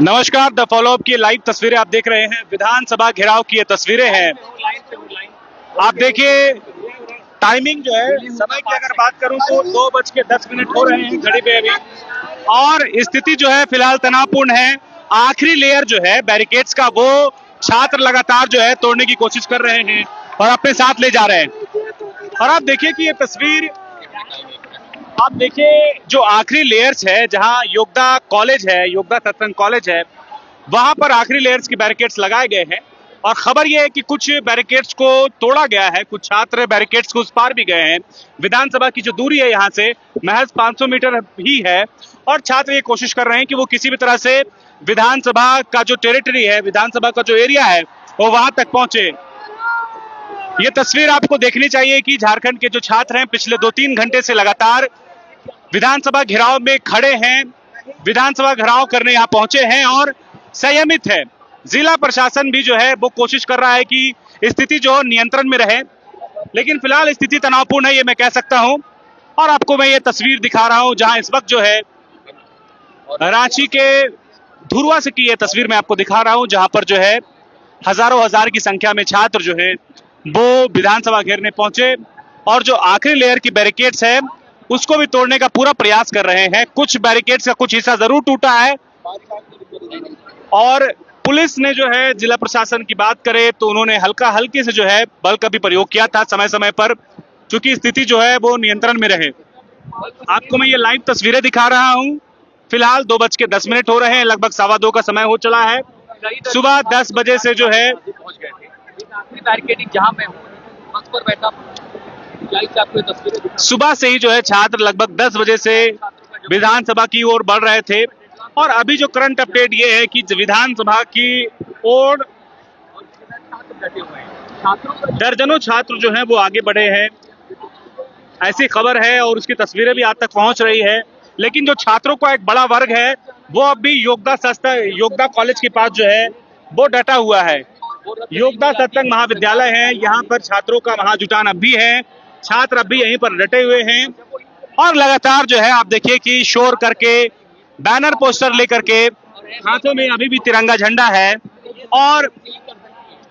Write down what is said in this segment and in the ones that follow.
नमस्कार, the follow up की live तस्वीरें आप देख रहे हैं। विधानसभा घेराव की ये तस्वीरें हैं। आप देखिए टाइमिंग जो है, समय की अगर बात करूं तो 2:10 हो रहे हैं घड़ी पे अभी, और स्थिति जो है फिलहाल तनावपूर्ण है। आखिरी लेयर जो है बैरिकेड्स का, वो छात्र लगातार जो है तोड़ने की कोशिश कर रहे हैं और अपने साथ ले जा रहे हैं। और आप देखिए कि ये तस्वीर, आप देखिए जो आखिरी लेयर्स है, जहां योगदा कॉलेज है, योगदा सत्संग कॉलेज है, वहां पर आखिरी लेयर्स की बैरिकेड्स लगाए गए हैं। और खबर यह है कि कुछ बैरिकेड्स को तोड़ा गया है, कुछ छात्र बैरिकेड्स को उस पार भी गए हैं। विधानसभा की जो दूरी है यहां से महज 500 मीटर ही है, और छात्र ये कोशिश कर रहे हैं कि वो किसी भी तरह से विधानसभा का जो टेरिटरी है, विधानसभा का जो एरिया है, वो वहां तक पहुंचे। ये तस्वीर आपको देखनी चाहिए कि झारखंड के जो छात्र हैं पिछले 2-3 घंटे से लगातार विधानसभा घेराव में खड़े हैं, विधानसभा घेराव करने यहां पहुंचे हैं और संयमित है। जिला प्रशासन भी जो है वो कोशिश कर रहा है कि स्थिति जो नियंत्रण में रहे, लेकिन फिलहाल स्थिति तनावपूर्ण है, ये मैं कह सकता हूं। और आपको मैं ये तस्वीर दिखा रहा हूं जहां इस वक्त जो है रांची के धुरवा से की ये तस्वीर मैं आपको दिखा रहा हूं, जहां पर जो है हजारों हजार की संख्या में छात्र जो है वो विधानसभा घेरने पहुंचे और जो आखिरी लेयर की बैरिकेड्स है उसको भी तोड़ने का पूरा प्रयास कर रहे हैं। कुछ बैरिकेड्स का कुछ हिस्सा जरूर टूटा है, और पुलिस ने जो है, जिला प्रशासन की बात करें तो उन्होंने हल्के से जो है बल का भी प्रयोग किया था समय समय पर, क्योंकि स्थिति जो है वो नियंत्रण में रहे। आपको मैं ये लाइव तस्वीरें दिखा रहा हूं। फिलहाल 2:10 हो रहे हैं, लगभग 2:15 का समय हो चला है। सुबह 10 बजे से जो है सुबह से ही जो है छात्र लगभग 10 बजे से विधानसभा की ओर बढ़ रहे थे। और अभी जो करंट अपडेट ये है कि विधानसभा की ओर दर्जनों छात्र जो हैं वो आगे बढ़े हैं, ऐसी खबर है, और उसकी तस्वीरें भी आप तक पहुंच रही है। लेकिन जो छात्रों का एक बड़ा वर्ग है वो अब भी योगदा कॉलेज के पास जो है वो डटा हुआ है। योगदा सत्संग महाविद्यालय है, यहाँ पर छात्रों का महाजुटान अब भी है, छात्र अब भी यहीं पर डटे हुए हैं। और लगातार जो है आप देखिए कि शोर करके, बैनर पोस्टर लेकर के, हाथों में अभी भी तिरंगा झंडा है, और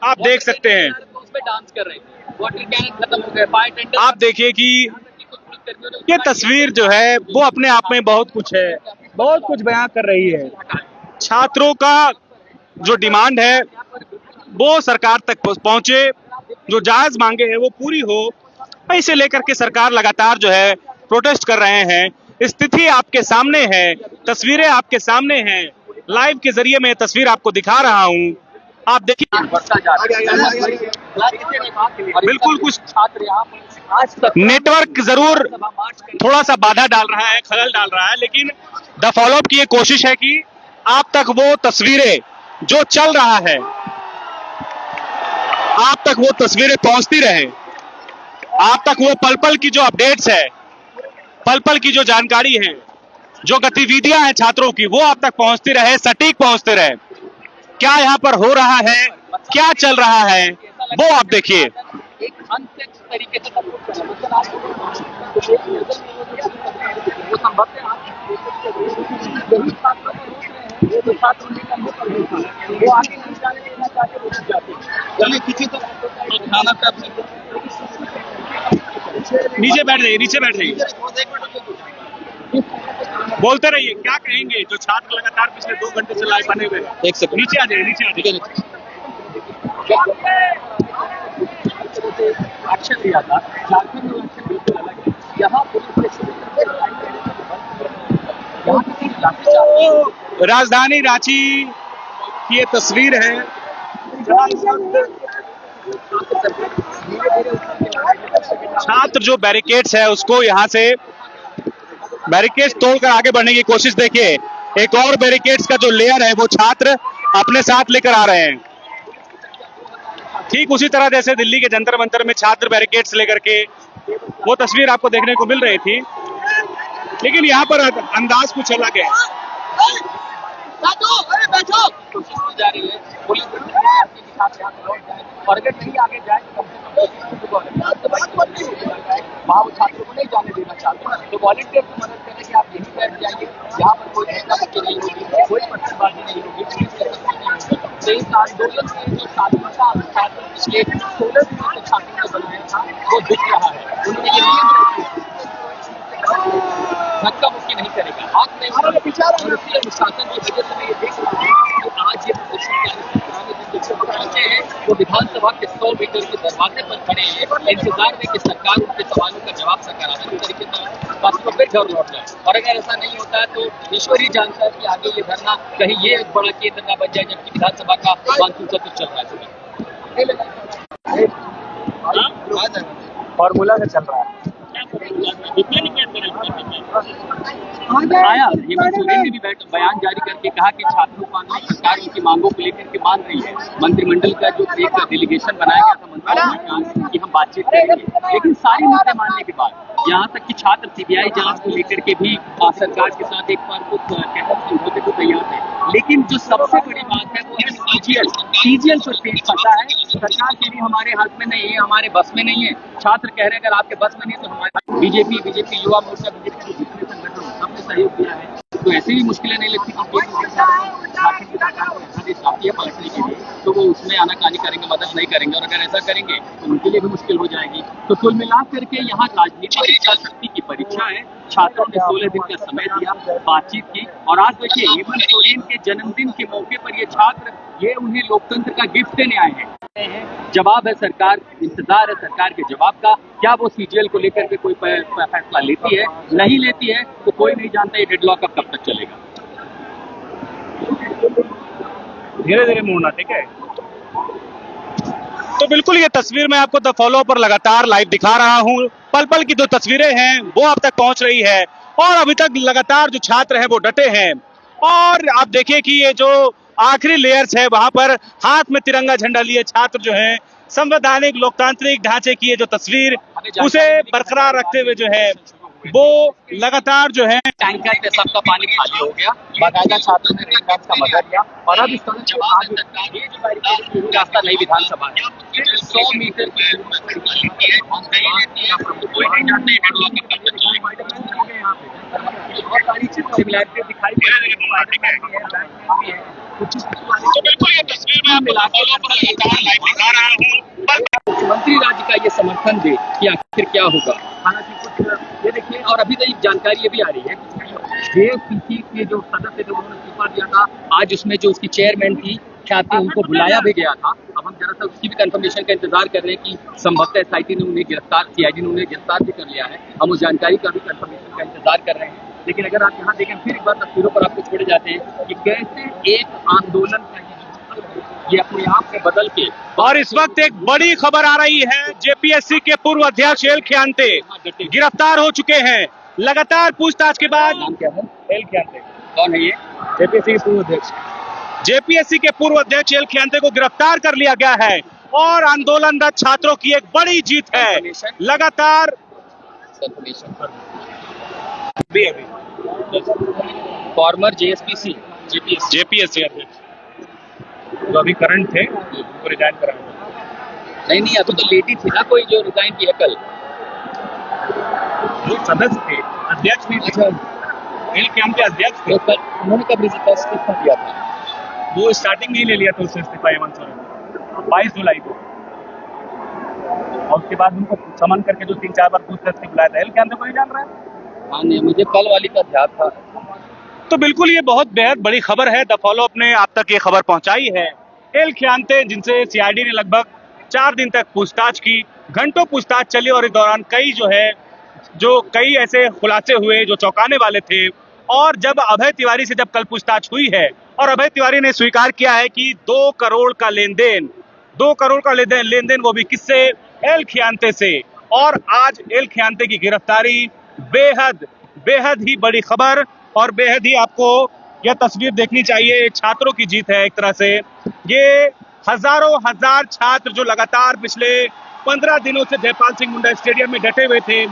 आप देख सकते हैं, आप देखिए कि ये तस्वीर जो है वो अपने आप में बहुत कुछ है, बहुत कुछ बयां कर रही है। छात्रों का जो डिमांड है वो सरकार तक पहुंचे, जो जायज मांगे हैं वो पूरी हो, इसे लेकर के सरकार लगातार जो है प्रोटेस्ट कर रहे हैं। स्थिति आपके सामने है, तस्वीरें आपके सामने हैं, लाइव के जरिए मैं तस्वीर आपको दिखा रहा हूं। आप देखिए बिल्कुल कुछ नेटवर्क जरूर थोड़ा सा बाधा डाल रहा है, खलल डाल रहा है, लेकिन द फॉलो अप की ये कोशिश है कि आप तक वो तस्वीरें जो चल रहा है, आप तक वो तस्वीरें पहुंचती रहे, आप तक वो पल पल की जो अपडेट्स है, पल पल की जो जानकारी है, जो गतिविधियां हैं छात्रों की, वो आप तक पहुंचती रहे, सटीक पहुंचते रहे। क्या यहाँ पर हो रहा है, क्या चल रहा है, वो आप देखिए। नीचे बैठ जाइए, बोलते रहिए, क्या कहेंगे जो छात्र लगातार पिछले 2 घंटे से लाइव बने हुए हैं। एक सेकंड, नीचे आ जाइए। एक्शन लिया था झारखंड में, यहाँ राजधानी रांची की ये तस्वीर है, छात्र जो बैरिकेड्स है उसको यहाँ से बैरिकेड्स तोड़कर आगे बढ़ने की कोशिश, देखिए एक और बैरिकेड्स का जो लेयर है वो छात्र अपने साथ लेकर आ रहे हैं। ठीक उसी तरह जैसे दिल्ली के जंतर मंतर में छात्र बैरिकेड्स लेकर के, वो तस्वीर आपको देखने को मिल रही थी, लेकिन यहाँ पर अंदाज कुछ अलग है। और अगर नहीं आगे जाए वहाँ वो छात्रों को नहीं जाने देना चाहते, तो वॉलंटियर की मदद करें कि आप यहीं बैठ जाइए, यहाँ पर कोई नहीं होगी, कोई जल्दबाजी नहीं होगी, पुलिस की तरफ से नहीं होगी। तो इस आंदोलन से जो साधुता छात्र पिछले 16 दिनों से छात्रों ने बनाया था वो दिख रहा है। उन्होंने ये नियम तय किया धक्का मुक्की नहीं करेगा, हाथ नहीं उठाएगा। और इसी अनुशासन की वजह से मैं ये देख रहा हूँ कि आज ये प्रदर्शनकारी पहुंचे हैं, वो विधानसभा के 100 मीटर के दरवाजे पर खड़े हैं, इंतजार में कि सरकार उनके सवालों का जवाब सकारात्मक तरीके से बस तो फिर घर लौट जाए। और अगर ऐसा नहीं होता है तो ईश्वर ही जानता है कि आगे ये धरना कहीं ये एक बड़ा केंद्र न बन जाए, जबकि विधानसभा का मानसून सत्र चल रहा है। फॉर्मूला से चल रहा है। आया हेमंत सोरेन ने भी बयान जारी करके कहा कि छात्रों को आंदोलन सरकार उनकी मांगों को लेकर के मान रही है। मंत्रिमंडल का जो एक डेलीगेशन बनाया गया था मंत्रिमंडल की हम बातचीत करेंगे, लेकिन सारी मुद्दे मानने के बाद यहाँ तक कि छात्र सीबीआई जांच को लेकर के भी सरकार के साथ एक बार कुछ समझौते को तैयार है। लेकिन जो सबसे बड़ी बात है वो है सीजीएल पर पेश पता है सरकार के लिए हमारे हाथ में नहीं है, हमारे बस में नहीं है। छात्र कह रहे हैं अगर आपके बस में नहीं है तो हमारे बीजेपी युवा मोर्चा बीजेपी जितने संगठन सबने सहयोग किया है, तो ऐसे भी मुश्किलें नहीं लगती कि पलटने के लिए तो वो उसमें आनाकानी करेंगे, मदद नहीं करेंगे। और अगर ऐसा करेंगे तो उनके लिए भी मुश्किल हो जाएगी। तो कुल मिला करके यहाँ राजनीतिक इच्छा शक्ति की परीक्षा है। छात्रों ने 16 दिन का समय दिया, बातचीत की, और आज देखिए हेमंत सोरेन के जन्मदिन के मौके पर ये छात्र ये उन्हें लोकतंत्र का गिफ्ट देने आए हैं। जवाब है सरकार, इंतजार है सरकार के जवाब का। क्या वो सीजीएल को लेकर के कोई फैसला लेती है, नहीं लेती है, तो कोई नहीं जानता ये डेडलॉक कब तक चलेगा। धीरे धीरे मुड़ना, ठीक है। तो बिल्कुल ये तस्वीर मैं आपको द फॉलो पर लगातार लाइव दिखा रहा हूं। पल पल की जो तस्वीरें हैं वो अब तक पहुंच रही है, और अभी तक लगातार जो छात्र हैं वो डटे हैं। और आप देखिए कि ये जो आखिरी लेयर्स है वहां पर हाथ में तिरंगा झंडा लिए छात्र जो है संवैधानिक लोकतांत्रिक ढांचे की ये जो तस्वीर उसे बरकरार रखते हुए जो है वो लगातार जो है टैंकर पे सबका पानी खाली हो गया। बाकायदा छात्रों ने रेल का मजा लिया, और अब इस तरह से आगे रास्ता नई विधानसभा है 100 मीटर की सिमिलैरिटी दिखाई दे रही है। तो बिल्कुल ये तस्वीर में मुख्यमंत्री राज्य का ये समर्थन दे कि आखिर क्या होगा। हालांकि कुछ ये देखिए, और अभी तक जानकारी ये भी आ रही है कि जेपीसी के जो सदस्य थे उन्होंने इस्तीफा दिया था। आज उसमें जो उसकी चेयरमैन थी ख्याति, उनको बुलाया भी गया था। अब हम जरा सा उसकी भी कंफर्मेशन का इंतजार कर रहे हैं कि संभवतः एसआईटी ने उन्हें गिरफ्तार, सीआईडी ने उन्हें गिरफ्तार भी कर लिया है। हम उस जानकारी का भी कंफर्मेशन का इंतजार कर रहे हैं। लेकिन अगर आप यहाँ देखें, फिर एक बार तस्वीरों पर आपको छोड़े जाते हैं कि कैसे एक आंदोलन ये अपने आप में बदल के। और इस वक्त एक बड़ी खबर आ रही है, जेपीएससी के पूर्व अध्यक्ष एल खियांते गिरफ्तार हो चुके हैं। लगातार पूछताछ के बाद नाम क्या है? एल खियांते कौन है ये? जेपीएससी के पूर्व अध्यक्ष। जेपीएससी के पूर्व अध्यक्ष एल खियांते को गिरफ्तार कर लिया गया है, और आंदोलनरत छात्रों की एक बड़ी जीत है। लगातार फॉर्मर जेएसपीसी जेपीएससी अध्यक्ष जो अभी करंट थे वो रिजाइन करा। नहीं, अभी तो लेटी थी ना कोई जो रिजाइन की है कल। वो सदस्य थे, अध्यक्ष नहीं थे। एल खियांते अध्यक्ष थे। तो उन्होंने कब इस्तीफा दिया था? वो स्टार्टिंग में ही ले लिया था उससे इस्तीफा हेमंत सोरेन 22 जुलाई को, और उसके बाद उनको समन करके जो 3-4 बार पूछताछ के बुलाया था। एल खियांते को नहीं जान रहा है? हाँ नहीं, मुझे कल वाली का ध्यान था। तो बिल्कुल ये बहुत बेहद बड़ी खबर है। द फॉलोअप ने आप तक ये खबर पहुंचाई है। एल खियांते, जिनसे सीआईडी ने लगभग 4 दिन तक पूछताछ की, घंटों पूछताछ चली, और इस दौरान कई ऐसे खुलासे हुए जो चौंकाने वाले थे। और जब अभय तिवारी से जब कल पूछताछ हुई है, और अभय तिवारी ने स्वीकार किया है कि 2 करोड़ का लेन देन वो भी किससे? एल खियांते से। और आज एल खियांते की गिरफ्तारी बेहद ही बड़ी खबर, और बेहद ही आपको यह तस्वीर देखनी चाहिए। छात्रों की जीत है एक तरह से। ये हजार छात्र जो लगातार पिछले 15 दिनों से जयपाल सिंह मुंडा स्टेडियम में डटे हुए थे,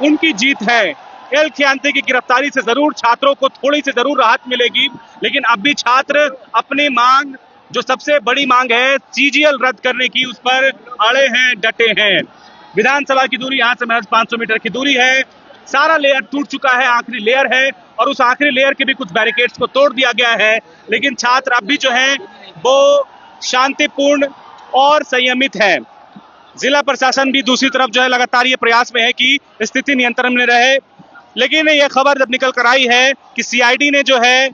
उनकी जीत है। एल खियांते की गिरफ्तारी से जरूर छात्रों को थोड़ी सी जरूर राहत मिलेगी, लेकिन अब भी छात्र अपनी मांग, जो सबसे बड़ी मांग है सीजीएल रद्द करने की, उस पर अड़े हैं, डटे हैं। विधानसभा की दूरी यहाँ से महज 500 मीटर की दूरी है। सारा लेयर टूट चुका है, आखिरी लेयर है और उस आखिरी लेयर के भी कुछ बैरिकेड्स को तोड़ दिया गया है, लेकिन छात्र अब भी जो है वो शांतिपूर्ण और संयमित है। जिला प्रशासन भी दूसरी तरफ जो है लगातार ये प्रयास में है कि स्थिति नियंत्रण में रहे, लेकिन यह खबर जब निकल कर आई है कि सीआईडी ने जो है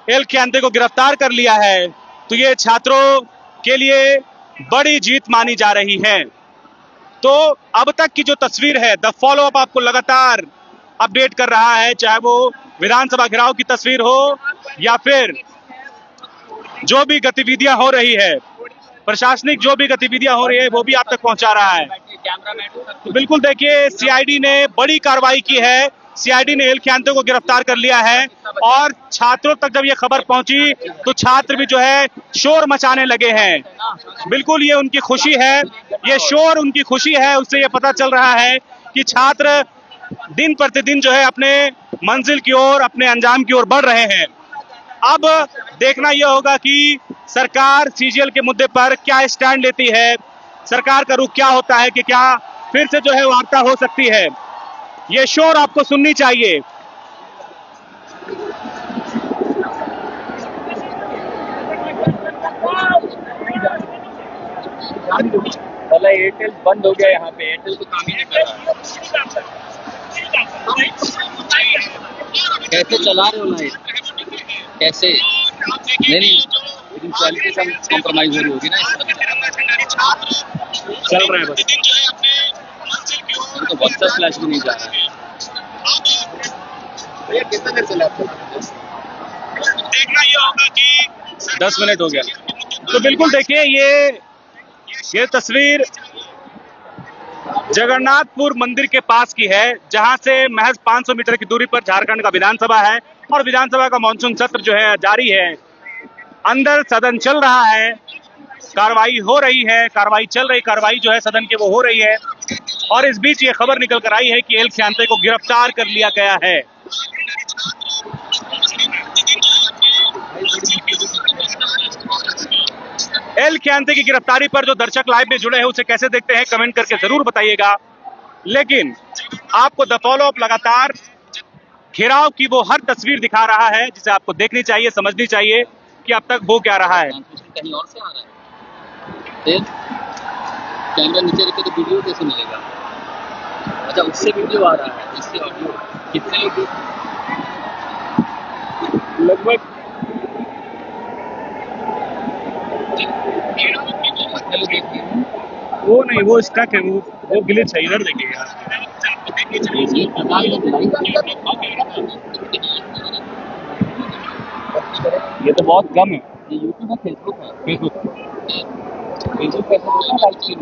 एल खियांते को गिरफ्तार कर लिया है, तो ये छात्रों के लिए बड़ी जीत मानी जा रही है। तो अब तक की जो तस्वीर है, द फॉलो अप आपको लगातार अपडेट कर रहा है, चाहे वो विधानसभा घेराव की तस्वीर हो या फिर जो भी गतिविधियां हो रही है, प्रशासनिक जो भी गतिविधियां हो रही है वो भी आप तक पहुंचा रहा है। तो बिल्कुल देखिए, सीआईडी ने बड़ी कार्रवाई की है, सीआईडी ने एल खियांते को गिरफ्तार कर लिया है और छात्रों तक जब ये खबर पहुंची तो छात्र भी जो है शोर मचाने लगे हैं। बिल्कुल ये उनकी खुशी है, ये शोर उनकी खुशी है, उससे ये पता चल रहा है कि छात्र दिन प्रतिदिन जो है अपने मंजिल की ओर, अपने अंजाम की ओर बढ़ रहे हैं। अब देखना यह होगा कि सरकार सीजीएल के मुद्दे पर क्या स्टैंड लेती है, सरकार का रुख क्या होता है, कि क्या फिर से जो है वार्ता हो सकती है। ये शोर आपको सुननी चाहिए। भला एयरटेल बंद हो गया, यहाँ पे एयरटेल तो काम ही नहीं कर रहा। कैसे चला रहे हो लाइट? कैसे? नहीं, लेकिन क्वालिटी सब कॉम्प्रोमाइज हो रही होगी ना, चल रहा है बस, तो व्हाट्सएप फ्लैश भी नहीं जा रहा है। कितना देर चला? देखना यह होगा कि 10 मिनट हो गया। तो बिल्कुल देखिए, ये तस्वीर जगन्नाथपुर मंदिर के पास की है, जहां से महज 500 मीटर की दूरी पर झारखंड का विधानसभा है और विधानसभा का मानसून सत्र जो है जारी है। अंदर सदन चल रहा है, कार्रवाई हो रही है, कार्रवाई जो है सदन की वो हो रही है और इस बीच ये खबर निकल कर आई है कि एल खियांते को गिरफ्तार कर लिया गया है। एल खियांते की गिरफ्तारी पर जो दर्शक लाइव में जुड़े हैं उसे कैसे देखते हैं, कमेंट करके जरूर बताइएगा। लेकिन आपको द फॉलो अप लगातार घेराव की वो हर तस्वीर दिखा रहा है जिसे आपको देखनी चाहिए, समझनी चाहिए कि अब तक वो क्या रहा है। कहीं और से आ रहा है, फिर कैमरा नीचे रखे तो वीडियो कैसे मिलेगा? अच्छा, उससे वीडियो आ रहा है, इससे ऑडियो। कितने लोग? लगभग वो नहीं, वो स्टक है, वो ग्लिच है। इधर देखिए यार, ये तो बहुत कम है। ये यूट्यूब है, फेसबुक है? फेसबुक कैसे बोलते हैं लाइव स्ट्रीम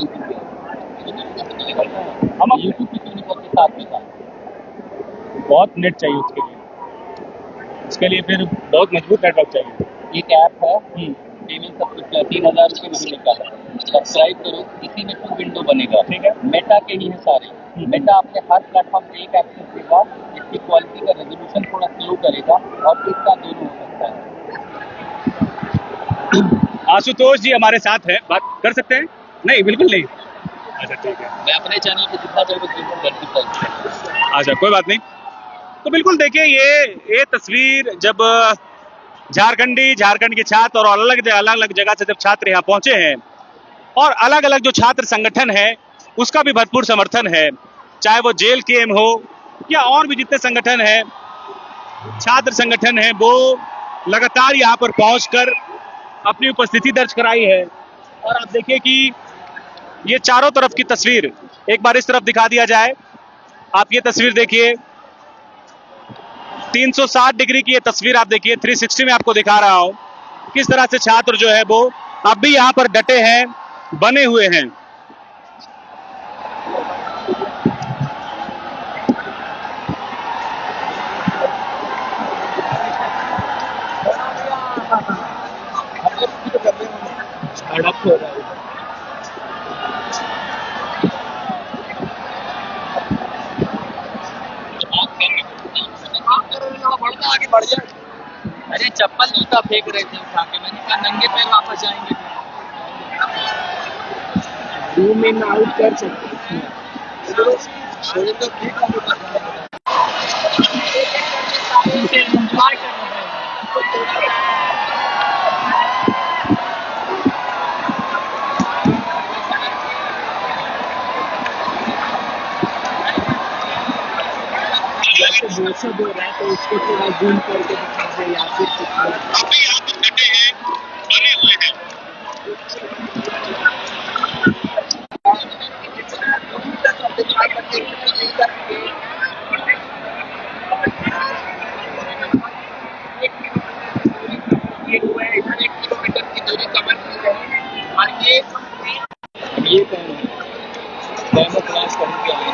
हम यूट्यूब पे क्यों नहीं करते साथ में? बहुत नेट चाहिए उसके लिए फिर बहुत मजबूत नेटवर्क चाहिए। एक ऐप है, पेमेंट सब कुछ 3000 रुपये महीने का है, सब्सक्राइब करो, इसी में 2 विंडो बनेगा। ठीक है, मेटा के ही है सारे। मेटा अपने हर प्लेटफॉर्म पे एक एक्सेस देगा, इसकी क्वालिटी का रेजोल्यूशन थोड़ा स्लो करेगा और एक साथ दोनों हो सकता है। आशुतोष जी हमारे साथ है, बात कर सकते हैं? नहीं, बिल्कुल नहीं। अच्छा ठीक है, मैं अपने चैनल पे जितना चाहूँ अच्छा कोई बात नहीं। तो बिल्कुल देखिए, ये तस्वीर जब झारखंड के छात्र और अलग अलग जगह से जब छात्र यहाँ पहुंचे हैं और अलग अलग जो छात्र संगठन है उसका भी भरपूर समर्थन है, चाहे वो जेल केम हो या और भी जितने संगठन है, छात्र संगठन है, वो लगातार यहाँ पर पहुंचकर अपनी उपस्थिति दर्ज कराई है। और आप देखिए कि ये चारों तरफ की तस्वीर एक बार इस तरफ दिखा दिया जाए। आप ये तस्वीर देखिए, 360 डिग्री की ये तस्वीर आप देखिए, 360 में आपको दिखा रहा हूं किस तरह से छात्र जो है वो अब भी यहाँ पर डटे हैं, बने हुए हैं। आगे बढ़ जाए। अरे चप्पल जूता फेंक रहे थे उठा के, मैंने कहा नंगे पैर वापस जाएंगे। 2 मीन आउट कर सकते हैं। जैसे मौसम हो रहा है तो उसको थोड़ा जूम करके दिखा दे या फिर ये डेमो क्लास करके आए हैं।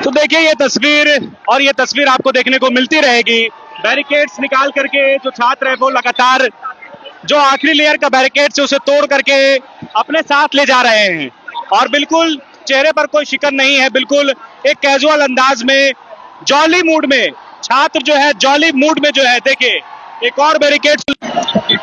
तो देखिए ये तस्वीर, और ये तस्वीर आपको देखने को मिलती रहेगी। बैरिकेड्स निकाल करके जो छात्र है वो लगातार जो आखिरी लेयर का बैरिकेड से उसे तोड़ करके अपने साथ ले जा रहे हैं, और बिल्कुल चेहरे पर कोई शिकन नहीं है, बिल्कुल एक कैजुअल अंदाज में, जॉली मूड में छात्र जो है, जॉली मूड में जो है। देखिए एक और बैरिकेड लग रहा है।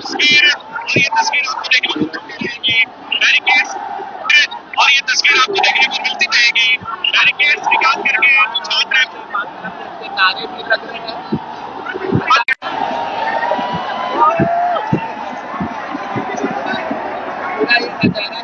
तस्वीर, और ये तस्वीर आपको देखने को मिलती रहेगी। बैरिकेड्स, और ये तस्वीर आपको देखने को मिलती रहेगी। बैरिकेड्स निकाल करके जो छात्र है नारे भी लग रहे हैं। पूरा ये नजारा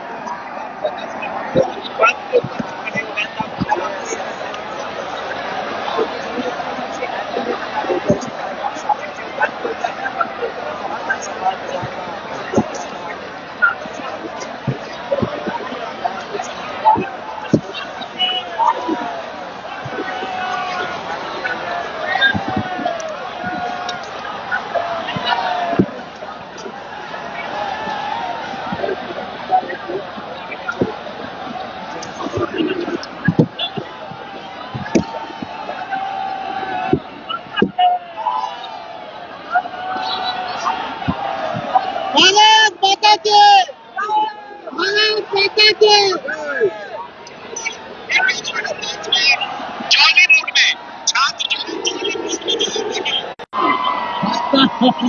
जॉली मूड में छात्र जो है, जॉली मूड में जो है,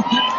देखिए।